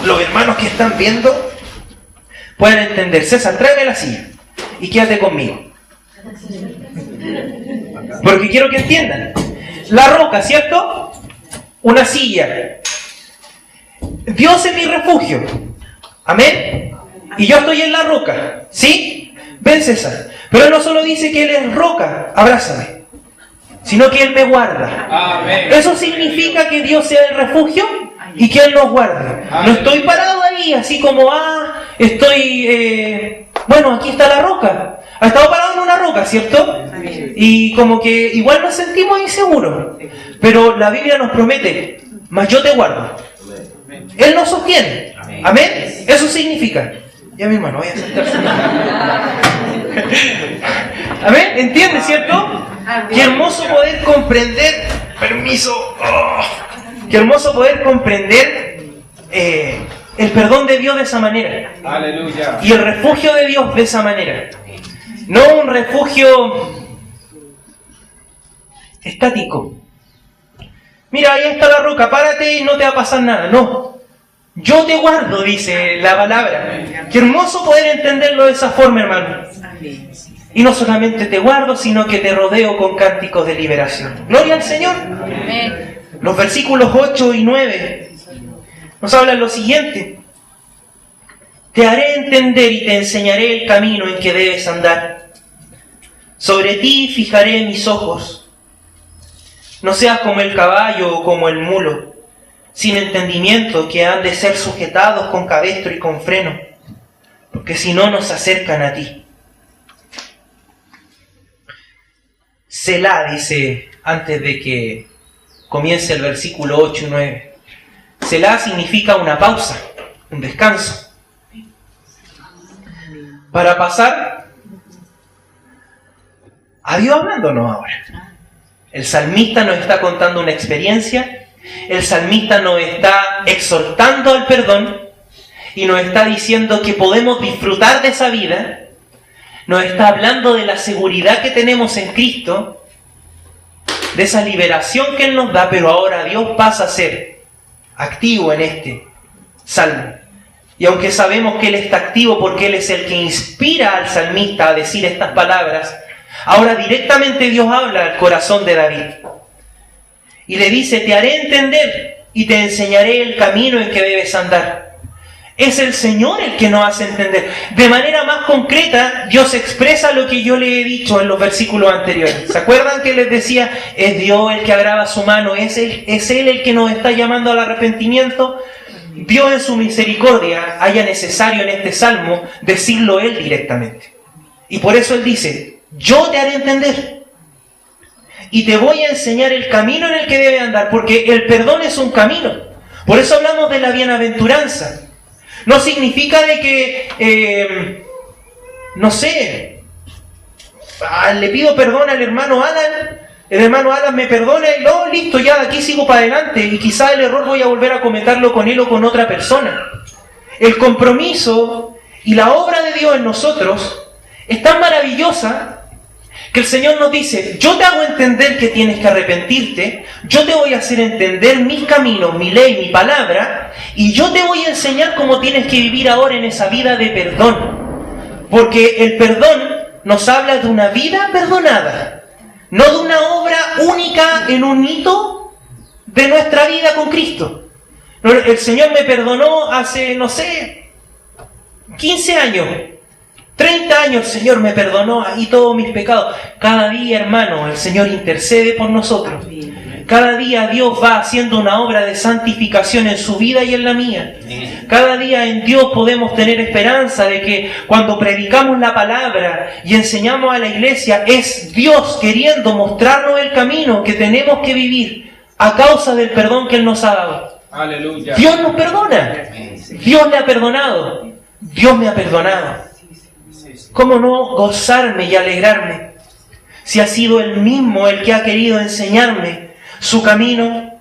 los hermanos que están viendo puedan entender. César, tráeme la silla y quédate conmigo. Porque quiero que entiendan. La roca, ¿cierto? Una silla. Dios es mi refugio. Amén. Y yo estoy en la roca. ¿Sí? Ven, César. Pero Él no solo dice que Él es roca, abrázame, sino que Él me guarda. Amén. Eso significa que Dios sea el refugio y que Él nos guarde. No estoy parado ahí así como, estoy... bueno, aquí está la roca. Ha estado parado en una roca, ¿cierto? Y como que igual nos sentimos inseguros. Pero la Biblia nos promete: mas yo te guardo. Él nos sostiene. Amén. Eso significa. Ya mi hermano, voy a sentarse. Amén. ¿Entiendes, cierto? Qué hermoso poder comprender. Permiso. Qué hermoso poder comprender el perdón de Dios de esa manera. Aleluya. Y el refugio de Dios de esa manera. No un refugio estático. Mira, ahí está la roca, párate y no te va a pasar nada. No. Yo te guardo, dice la palabra. Qué hermoso poder entenderlo de esa forma, hermano. Y no solamente te guardo, sino que te rodeo con cánticos de liberación. Gloria al Señor. Los versículos 8 y 9 nos hablan lo siguiente: te haré entender y te enseñaré el camino en que debes andar. Sobre ti fijaré mis ojos. No seas como el caballo o como el mulo, sin entendimiento, que han de ser sujetados con cabestro y con freno, porque si no nos acercan a ti. Selah dice antes de que comience el versículo 8 y 9. Selah significa una pausa, un descanso, para pasar a Dios hablándonos ahora. El salmista nos está contando una experiencia, el salmista nos está exhortando al perdón y nos está diciendo que podemos disfrutar de esa vida, nos está hablando de la seguridad que tenemos en Cristo, de esa liberación que Él nos da, pero ahora Dios pasa a ser activo en este salmo. Y aunque sabemos que Él está activo porque Él es el que inspira al salmista a decir estas palabras, ahora directamente Dios habla al corazón de David. Y le dice: te haré entender y te enseñaré el camino en que debes andar. Es el Señor el que nos hace entender. De manera más concreta, Dios expresa lo que yo le he dicho en los versículos anteriores. ¿Se acuerdan que les decía? Es Dios el que agrava su mano. Es Él el que nos está llamando al arrepentimiento. Dios en su misericordia haya necesario en este salmo decirlo Él directamente. Y por eso Él dice: yo te haré entender y te voy a enseñar el camino en el que debe andar, porque el perdón es un camino. Por eso hablamos de la bienaventuranza. No significa de que, no sé, le pido perdón al hermano Alan, el hermano Alan me perdona y no, listo, ya de aquí sigo para adelante, y quizá el error voy a volver a cometerlo con él o con otra persona. El compromiso y la obra de Dios en nosotros es tan maravillosa que el Señor nos dice: yo te hago entender que tienes que arrepentirte, yo te voy a hacer entender mis caminos, mi ley, mi palabra, y yo te voy a enseñar cómo tienes que vivir ahora en esa vida de perdón. Porque el perdón nos habla de una vida perdonada, no de una obra única en un hito de nuestra vida con Cristo. El Señor me perdonó hace, 15 años, 30 años el Señor me perdonó ahí todos mis pecados. Cada día, hermano, el Señor intercede por nosotros. Cada día Dios va haciendo una obra de santificación en su vida y en la mía. Cada día en Dios podemos tener esperanza de que cuando predicamos la palabra y enseñamos a la iglesia, es Dios queriendo mostrarnos el camino que tenemos que vivir a causa del perdón que Él nos ha dado. Aleluya. Dios nos perdona. Dios le ha perdonado. Dios me ha perdonado. ¿Cómo no gozarme y alegrarme si ha sido Él mismo el que ha querido enseñarme su camino?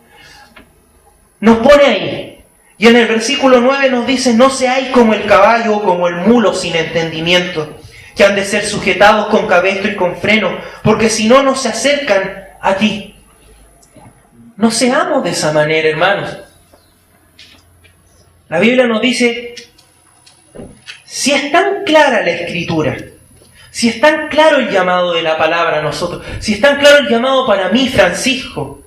Nos pone ahí. Y en el versículo 9 nos dice: no seáis como el caballo o como el mulo sin entendimiento, que han de ser sujetados con cabestro y con freno, porque si no, no se acercan a ti. No seamos de esa manera, hermanos. La Biblia nos dice, si es tan clara la Escritura, si es tan claro el llamado de la palabra a nosotros, si es tan claro el llamado para mí, Francisco,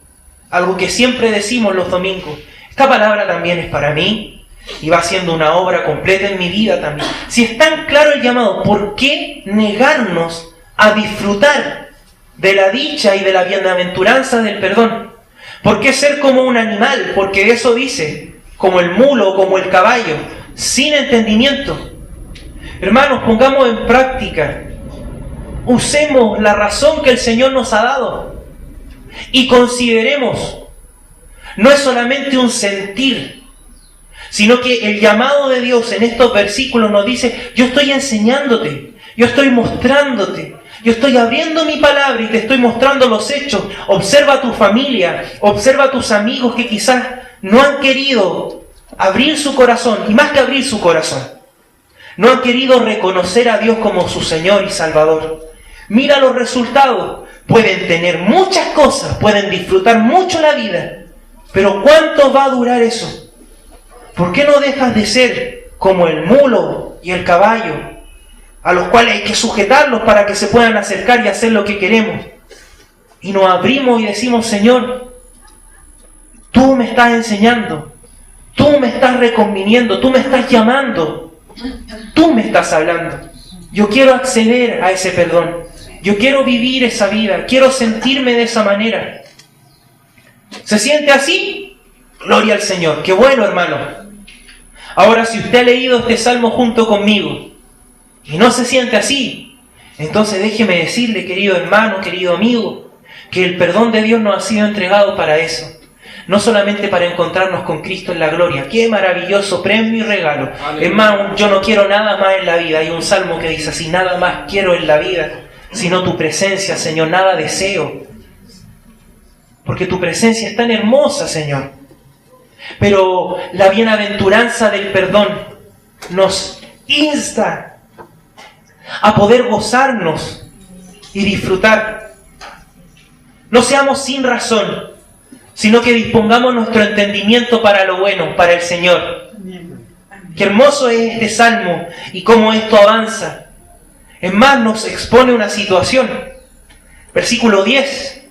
algo que siempre decimos los domingos, esta palabra también es para mí y va siendo una obra completa en mi vida también. Si es tan claro el llamado, ¿por qué negarnos a disfrutar de la dicha y de la bienaventuranza del perdón? ¿Por qué ser como un animal? Porque eso dice, como el mulo o como el caballo, sin entendimiento. Hermanos, pongamos en práctica, usemos la razón que el Señor nos ha dado y consideremos, no es solamente un sentir, sino que el llamado de Dios en estos versículos nos dice: yo estoy enseñándote, yo estoy mostrándote, yo estoy abriendo mi palabra y te estoy mostrando los hechos. Observa a tu familia, observa a tus amigos que quizás no han querido abrir su corazón, y más que abrir su corazón, no han querido reconocer a Dios como su Señor y Salvador. Mira los resultados. Pueden tener muchas cosas, pueden disfrutar mucho la vida, pero ¿cuánto va a durar eso? ¿Por qué no dejas de ser como el mulo y el caballo, a los cuales hay que sujetarlos para que se puedan acercar y hacer lo que queremos? Y nos abrimos y decimos: Señor, tú me estás enseñando, tú me estás reconviniendo, tú me estás llamando, tú me estás hablando. Yo quiero acceder a ese perdón. Yo quiero vivir esa vida, quiero sentirme de esa manera. ¿Se siente así? Gloria al Señor. ¡Qué bueno, hermano! Ahora, si usted ha leído este salmo junto conmigo y no se siente así, entonces déjeme decirle, querido hermano, querido amigo, que el perdón de Dios nos ha sido entregado para eso. No solamente para encontrarnos con Cristo en la gloria. ¡Qué maravilloso premio y regalo! Aleluya. Es más, yo no quiero nada más en la vida. Hay un salmo que dice así: nada más quiero en la vida sino tu presencia, Señor, nada deseo. Porque tu presencia es tan hermosa, Señor. Pero la bienaventuranza del perdón nos insta a poder gozarnos y disfrutar. No seamos sin razón, sino que dispongamos nuestro entendimiento para lo bueno, para el Señor. Qué hermoso es este salmo y cómo esto avanza. Es más, nos expone una situación. Versículo 10.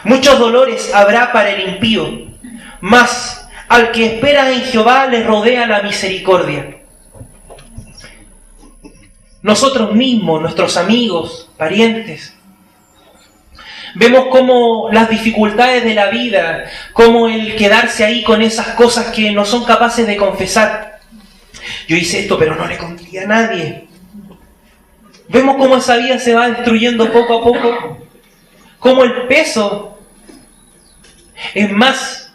Muchos dolores habrá para el impío, mas al que espera en Jehová le rodea la misericordia. Nosotros mismos, nuestros amigos, parientes, vemos cómo las dificultades de la vida, cómo el quedarse ahí con esas cosas que no son capaces de confesar. Yo hice esto, pero no le conté a nadie. Vemos cómo esa vida se va destruyendo poco a poco, cómo el peso, es más,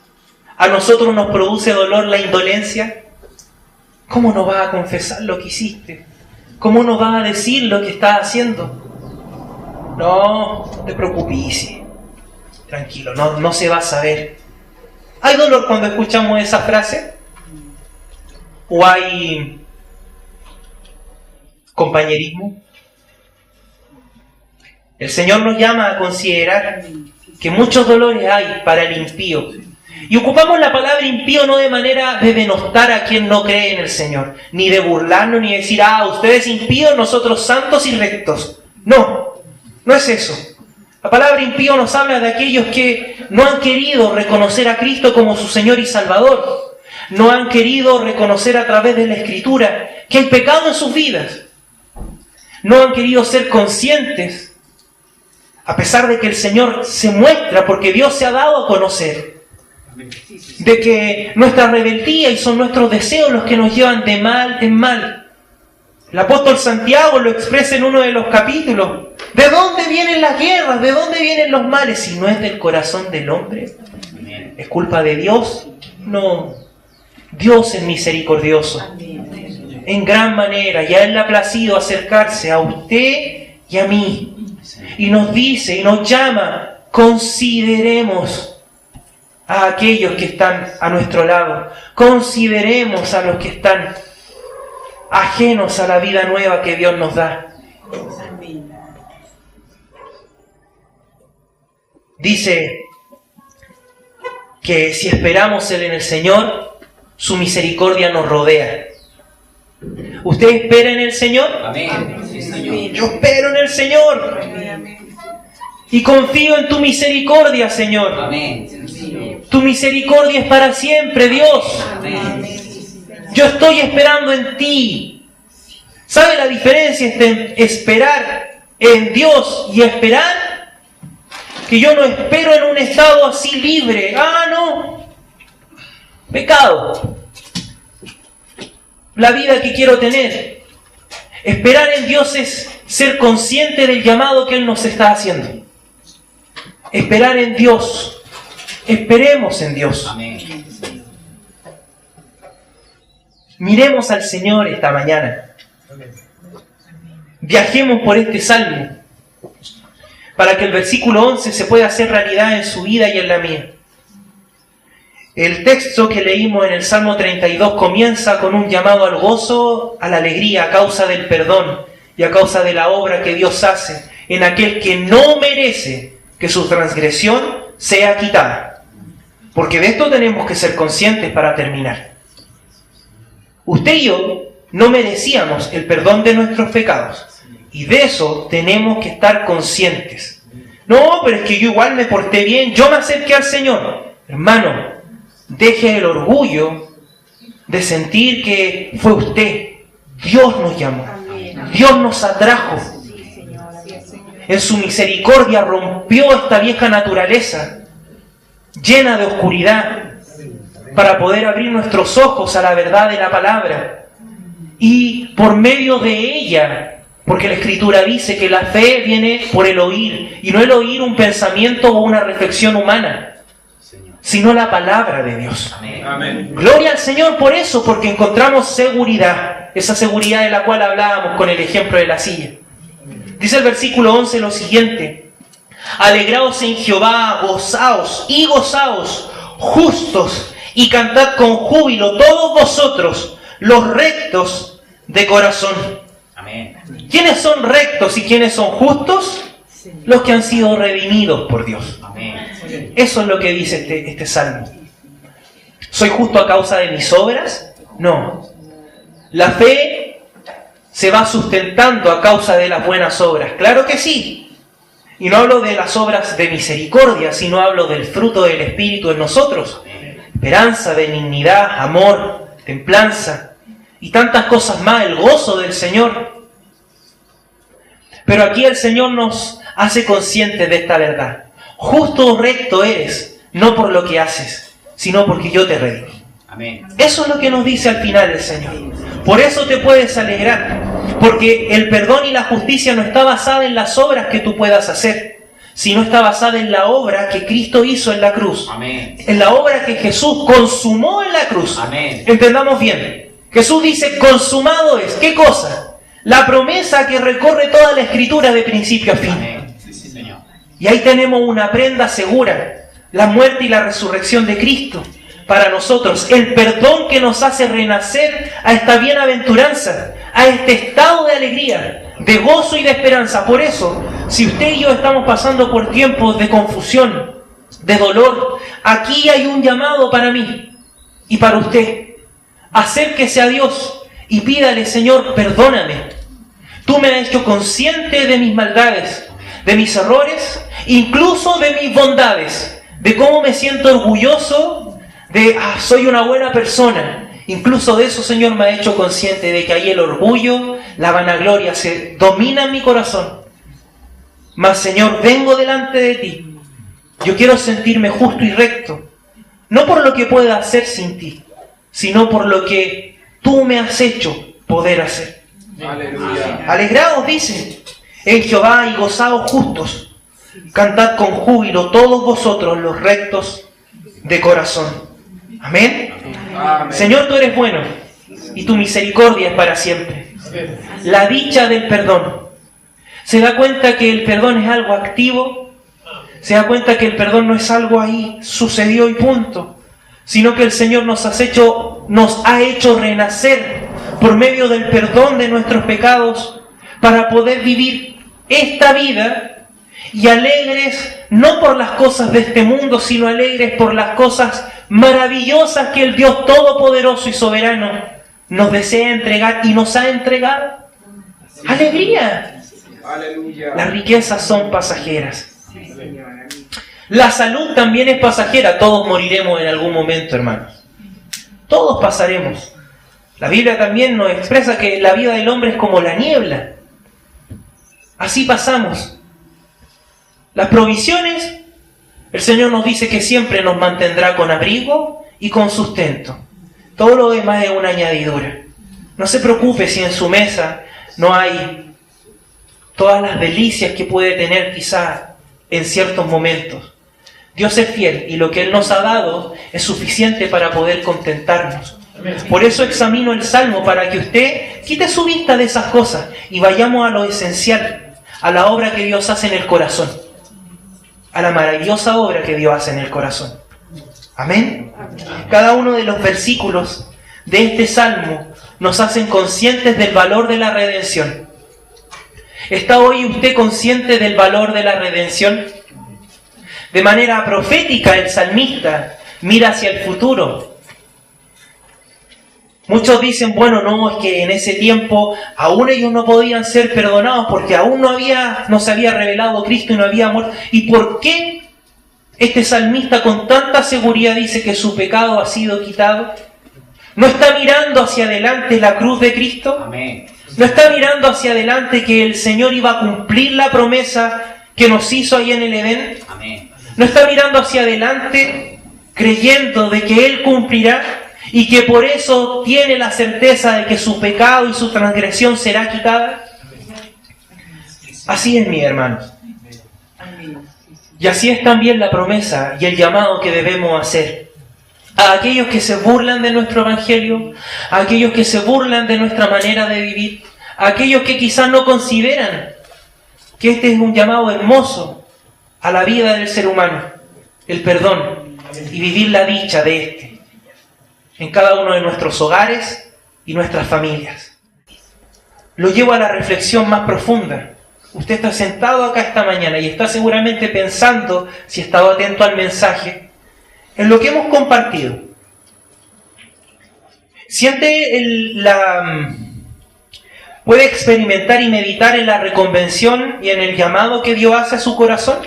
a nosotros nos produce dolor la indolencia. ¿Cómo no vas a confesar lo que hiciste? ¿Cómo no vas a decir lo que estás haciendo? No te preocupes, tranquilo, no se va a saber. ¿Hay dolor cuando escuchamos esa frase? ¿O hay compañerismo? El Señor nos llama a considerar que muchos dolores hay para el impío Y ocupamos la palabra impío no de manera de denostar a quien no cree en el Señor, ni de burlarnos, ni de decir, ustedes impíos, nosotros santos y rectos. No, no es eso. La palabra impío nos habla de aquellos que no han querido reconocer a Cristo como su Señor y Salvador. No han querido reconocer a través de la Escritura que hay pecado en sus vidas. No han querido ser conscientes, a pesar de que el Señor se muestra, porque Dios se ha dado a conocer, de que nuestra rebeldía y son nuestros deseos los que nos llevan de mal en mal. El apóstol Santiago lo expresa en uno de los capítulos. ¿De dónde vienen las guerras? ¿De dónde vienen los males? Si no es del corazón del hombre. ¿Es culpa de Dios? No. Dios es misericordioso. En gran manera. Y a Él le ha placido acercarse a usted y a mí. Y nos dice y nos llama, consideremos a aquellos que están a nuestro lado. Consideremos a los que están ajenos a la vida nueva que Dios nos da. Dice que si esperamos en el Señor, su misericordia nos rodea. ¿Usted espera en el Señor? Amén. Sí, Señor. Yo espero en el Señor. Y confío en tu misericordia, Señor. Amén. Tu misericordia es para siempre, Dios. Amén. Yo estoy esperando en ti. ¿Sabe la diferencia entre esperar en Dios y esperar? Que yo no espero en un estado así libre. No. Pecado. La vida que quiero tener. Esperar en Dios es ser consciente del llamado que Él nos está haciendo. Esperar en Dios. Esperemos en Dios. Amén. Miremos al Señor esta mañana. Viajemos por este salmo para que el versículo 11 se pueda hacer realidad en su vida y en la mía. El texto que leímos en el Salmo 32 comienza con un llamado al gozo, a la alegría a causa del perdón y a causa de la obra que Dios hace en aquel que no merece que su transgresión sea quitada. Porque de esto tenemos que ser conscientes para terminar. Usted y yo no merecíamos el perdón de nuestros pecados. Y de eso tenemos que estar conscientes. No, pero es que yo igual me porté bien, yo me acerqué al Señor. Hermano, deje el orgullo de sentir que fue usted. Dios nos llamó. Dios nos atrajo. En su misericordia rompió esta vieja naturaleza llena de oscuridad para poder abrir nuestros ojos a la verdad de la palabra. Y por medio de ella, porque la Escritura dice que la fe viene por el oír, y no el oír un pensamiento o una reflexión humana, sino la palabra de Dios. Amén. Gloria al Señor por eso, porque encontramos seguridad, esa seguridad de la cual hablábamos con el ejemplo de la silla. Dice el versículo 11 lo siguiente: alegraos en Jehová, gozaos y gozaos, justos, y cantad con júbilo todos vosotros, los rectos de corazón. Amén. ¿Quiénes son rectos y quiénes son justos? Los que han sido redimidos por Dios. Amén. Eso es lo que dice este salmo. ¿Soy justo a causa de mis obras? No. La fe se va sustentando a causa de las buenas obras. Claro que sí. Y no hablo de las obras de misericordia, sino hablo del fruto del Espíritu en nosotros. Esperanza, benignidad, amor, templanza y tantas cosas más, el gozo del Señor. Pero aquí el Señor nos hace conscientes de esta verdad. Justo o recto eres, no por lo que haces, sino porque yo te redimí. Amén. Eso es lo que nos dice al final el Señor. Por eso te puedes alegrar, porque el perdón y la justicia no está basada en las obras que tú puedas hacer, sino está basada en la obra que Cristo hizo en la cruz. Amén. En la obra que Jesús consumó en la cruz. Amén. Entendamos bien. Jesús dice, consumado es. ¿Qué cosa? La promesa que recorre toda la Escritura de principio a fin. Amén. Sí, Señor. Y ahí tenemos una prenda segura, la muerte y la resurrección de Cristo para nosotros, el perdón que nos hace renacer a esta bienaventuranza, a este estado de alegría, de gozo y de esperanza. Por eso, si usted y yo estamos pasando por tiempos de confusión, de dolor, aquí hay un llamado para mí y para usted. Acérquese a Dios y pídale: Señor, perdóname. Tú me has hecho consciente de mis maldades, de mis errores, incluso de mis bondades, de cómo me siento orgulloso de, soy una buena persona. Incluso de eso, Señor, me ha hecho consciente de que ahí el orgullo, la vanagloria se domina en mi corazón. Mas, Señor, vengo delante de ti. Yo quiero sentirme justo y recto, no por lo que pueda hacer sin ti, sino por lo que tú me has hecho poder hacer. Aleluya. Alegraos, dice, en Jehová y gozaos justos. Cantad con júbilo todos vosotros los rectos de corazón. Amén. Amén. Señor, tú eres bueno y tu misericordia es para siempre. La dicha del perdón. Se da cuenta que el perdón es algo activo. Se da cuenta que el perdón no es algo ahí, sucedió y punto, sino que el Señor nos ha hecho renacer por medio del perdón de nuestros pecados para poder vivir esta vida y alegres no por las cosas de este mundo, sino alegres por las cosas maravillosas que el Dios Todopoderoso y Soberano nos desea entregar y nos ha entregado. ¡Alegría! Aleluya. Las riquezas son pasajeras. La salud también es pasajera. Todos moriremos en algún momento, hermanos. Todos pasaremos. La Biblia también nos expresa que la vida del hombre es como la niebla. Así pasamos. Las provisiones, el Señor nos dice que siempre nos mantendrá con abrigo y con sustento. Todo lo demás es una añadidura. No se preocupe si en su mesa no hay todas las delicias que puede tener quizás en ciertos momentos. Dios es fiel y lo que Él nos ha dado es suficiente para poder contentarnos. Por eso examino el Salmo, para que usted quite su vista de esas cosas y vayamos a lo esencial, a la obra que Dios hace en el corazón, a la maravillosa obra que Dios hace en el corazón. Amén. Cada uno de los versículos de este Salmo nos hacen conscientes del valor de la redención. ¿Está hoy usted consciente del valor de la redención? De manera profética, el salmista mira hacia el futuro. Muchos dicen, bueno, no, es que en ese tiempo aún ellos no podían ser perdonados porque aún no se había revelado Cristo y no había muerto. ¿Y por qué este salmista con tanta seguridad dice que su pecado ha sido quitado? ¿No está mirando hacia adelante la cruz de Cristo? Amén. ¿No está mirando hacia adelante que el Señor iba a cumplir la promesa que nos hizo ahí en el Edén? Amén. ¿No está mirando hacia adelante creyendo de que Él cumplirá y que por eso tiene la certeza de que su pecado y su transgresión será quitada? Así es, mi hermano. Y así es también la promesa y el llamado que debemos hacer a aquellos que se burlan de nuestro evangelio, a aquellos que se burlan de nuestra manera de vivir, a aquellos que quizás no consideran que este es un llamado hermoso a la vida del ser humano, el perdón y vivir la dicha de este en cada uno de nuestros hogares y nuestras familias. Lo llevo a la reflexión más profunda. Usted está sentado acá esta mañana y está seguramente pensando, si ha estado atento al mensaje, en lo que hemos compartido. Siente puede experimentar y meditar en la reconvención y en el llamado que Dios hace a su corazón,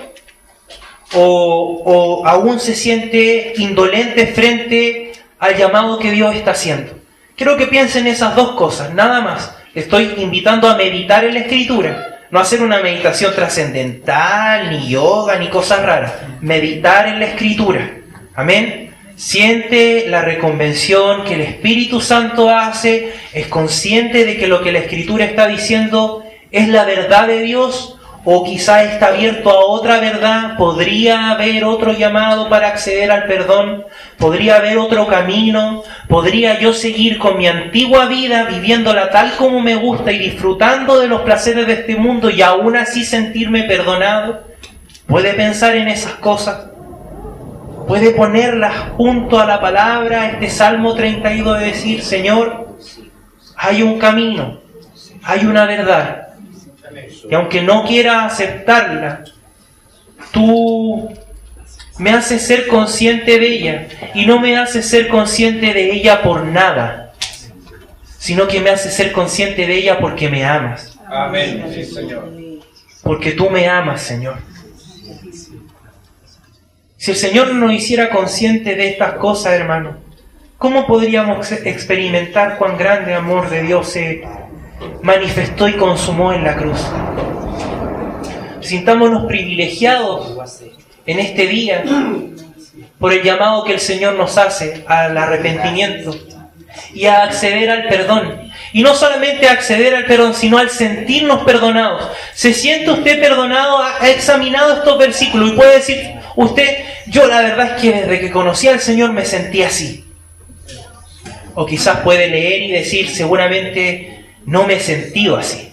o aún se siente indolente frente al llamado que Dios está haciendo. Quiero que piensen esas dos cosas, nada más. Estoy invitando a meditar en la Escritura, no hacer una meditación trascendental, ni yoga, ni cosas raras. Meditar en la Escritura. Amén. Siente la reconvención que el Espíritu Santo hace, es consciente de que lo que la Escritura está diciendo es la verdad de Dios, o quizá está abierto a otra verdad. Podría haber otro llamado para acceder al perdón, podría haber otro camino, podría yo seguir con mi antigua vida viviéndola tal como me gusta y disfrutando de los placeres de este mundo y aún así sentirme perdonado. Puede pensar en esas cosas, puede ponerlas junto a la palabra, este Salmo 32, de decir: Señor, hay un camino, hay una verdad, y aunque no quiera aceptarla, tú me hace ser consciente de ella, y no me hace ser consciente de ella por nada, sino que me hace ser consciente de ella porque me amas. Amén. Sí, Señor. Porque tú me amas, Señor. Si el Señor no nos hiciera consciente de estas cosas, hermano, ¿cómo podríamos experimentar cuán grande amor de Dios se manifestó y consumó en la cruz? Sintámonos privilegiados en este día por el llamado que el Señor nos hace al arrepentimiento y a acceder al perdón. Y no solamente a acceder al perdón, sino al sentirnos perdonados. ¿Se siente usted perdonado? ¿Ha examinado estos versículos? Y puede decir usted, yo la verdad es que desde que conocí al Señor me sentí así. O quizás puede leer y decir, seguramente no me he sentido así.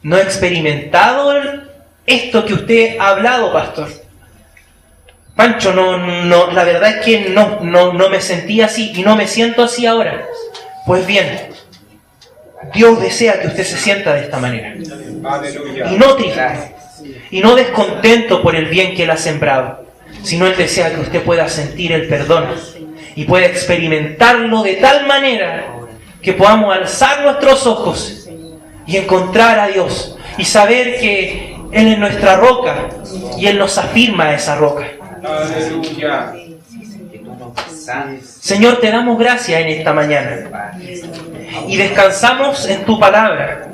No he experimentado esto que usted ha hablado, pastor. Pancho, no, la verdad es que no me sentí así y no me siento así ahora. Pues bien, Dios desea que usted se sienta de esta manera. Aleluya. Y no triste, y no descontento por el bien que Él ha sembrado, sino Él desea que usted pueda sentir el perdón y pueda experimentarlo de tal manera que podamos alzar nuestros ojos y encontrar a Dios y saber que Él es nuestra roca y Él nos afirma a esa roca. Aleluya. Señor, te damos gracias en esta mañana y descansamos en tu palabra.